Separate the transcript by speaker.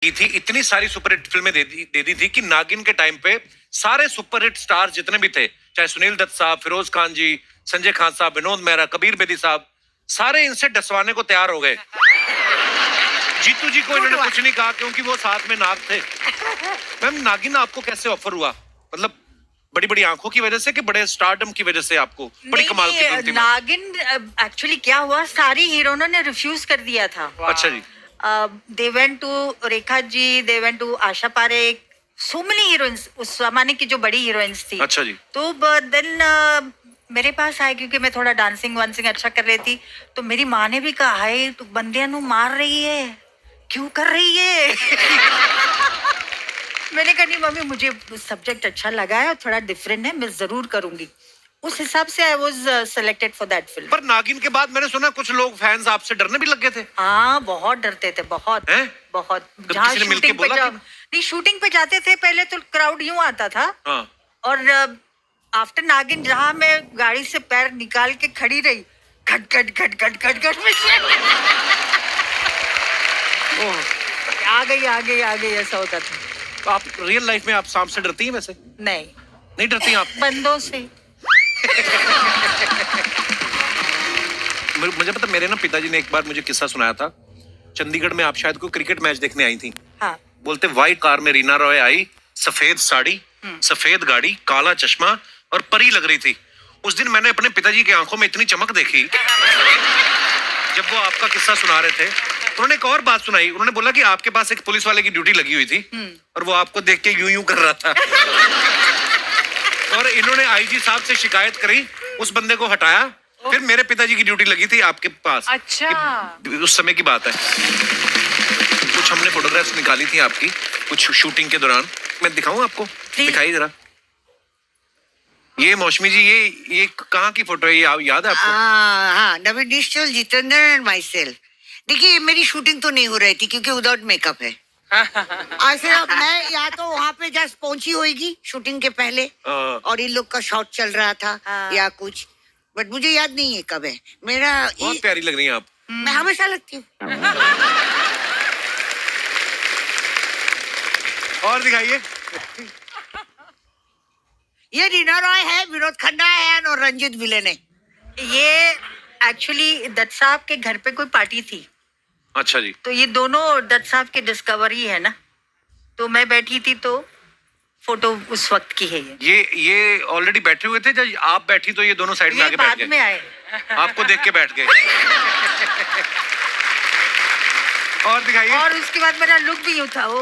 Speaker 1: की थी, इतनी सारी सुपरहिट फिल्में दे दी थी कि नागिन के टाइम पे सारे सुपरहिट स्टार जितने भी थे, चाहे सुनील दत्त साहब, फिरोज खान जी, संजय खान साहब, विनोद मेहरा, कबीर बेदी साहब, सारे इनसे डसवाने को तैयार हो गए। जीतू जी को इन्होंने कुछ नहीं कहा क्योंकि वो साथ में नाग थे। मैम, नागिन आपको कैसे ऑफर हुआ? मतलब बड़ी बड़ी आंखों की वजह से कि बड़े स्टारडम की वजह से? आपको बड़ी कमाल की फिल्म थी।
Speaker 2: नागिन एक्चुअली क्या हुआ, सारी हीरोइनों ने रिफ्यूज कर दिया था।
Speaker 1: अच्छा जी।
Speaker 2: They went to Rekha ji, they went to Asha Parekh, so many heroines, उस जमाने की जो बड़ी हीरोइंस थी।
Speaker 1: अच्छा जी।
Speaker 2: तो देन मेरे पास आए क्योंकि मैं थोड़ा डांसिंग वांसिंग अच्छा कर रही थी। तो मेरी माँ ने भी कहा, हाय तू बंदियां नु मार रही है, क्यों कर रही है? मैंने कहा नहीं मम्मी, मुझे सब्जेक्ट अच्छा लगा है और थोड़ा डिफरेंट है, मैं जरूर करूंगी। उस हिसाब से I was selected for that film.
Speaker 1: पर नागिन के बाद मैंने सुना कुछ लोग फैंस आपसे डरने भी लग गए थे।
Speaker 2: हाँ, बहुत डरते थे, बहुत
Speaker 1: हैं?
Speaker 2: बहुत।
Speaker 1: तो
Speaker 2: जहाँ
Speaker 1: किसी ने मिलके
Speaker 2: शूटिंग पे
Speaker 1: बोला
Speaker 2: नहीं, शूटिंग पे जाते थे पहले तो क्राउड यूं आता था।
Speaker 1: हाँ।
Speaker 2: और आफ्टर नागिन जहाँ मैं गाड़ी से पैर निकाल के खड़ी रही, खट खट खट खट खट खट आ गई ऐसा होता था।
Speaker 1: तो आप रियल लाइफ में आप सांप से डरती हैं वैसे? नहीं डरती आप?
Speaker 2: बंदों से।
Speaker 1: मुझे पता, मेरे ना पिताजी ने एक बार मुझे किस्सा सुनाया था। चंडीगढ़ में आप शायद कोई क्रिकेट मैच देखने आई थी।
Speaker 2: हाँ।
Speaker 1: बोलते व्हाइट कार में रीना रॉय आई, सफेद साड़ी, सफेद गाड़ी, काला चश्मा और परी लग रही थी। उस दिन मैंने अपने पिताजी की आंखों में इतनी चमक देखी जब वो आपका किस्सा सुना रहे थे। उन्होंने एक और बात सुनाई। उन्होंने बोला कि आपके पास एक पुलिस वाले की ड्यूटी लगी हुई थी और वो आपको देख के यूं यूं कर रहा था। और इन्होंने आईजी साहब से शिकायत करी, उस बंदे को हटाया, फिर मेरे पिताजी की ड्यूटी लगी थी आपके पास।
Speaker 2: अच्छा।
Speaker 1: उस समय की बात है। कुछ हमने फोटोग्राफ्स निकाली थी आपकी कुछ शूटिंग के दौरान। मैं दिखाऊं आपको? दिखाइए जरा। ये मौसमी जी, ये कहाँ की फोटो है? ये याद है आपको?
Speaker 3: हाँ, नवीन निश्चल, जितेंद्र एंड माई सेल्फ। देखिए, मेरी शूटिंग तो नहीं हो रही थी क्योंकि विदाउट मेकअप है। ऐसे मैं या तो वहाँ पे जस्ट पहुंची होगी शूटिंग के पहले और इन लोग का शॉट चल रहा था या कुछ, बट मुझे याद नहीं है कब है। मेरा
Speaker 1: बहुत प्यारी लग रही है आप।
Speaker 3: मैं हमेशा लगती हूँ।
Speaker 1: और दिखाइए।
Speaker 3: ये रीना रॉय है, विनोद खन्ना है और रंजीत विलेन है।
Speaker 2: ये एक्चुअली दत्त साहब के घर पे कोई पार्टी थी।
Speaker 1: अच्छा जी।
Speaker 2: तो ये दोनों दत्त साहब की डिस्कवरी है ना, तो मैं बैठी थी तो फोटो उस वक्त की है।
Speaker 1: ये ऑलरेडी बैठे हुए थे जब आप बैठी तो ये दोनों साइड में आके बैठ गए?
Speaker 2: बाद में आए।
Speaker 1: आपको देख के बैठ गए। और दिखाइए।
Speaker 2: और उसके बाद मेरा लुक भी यूं था।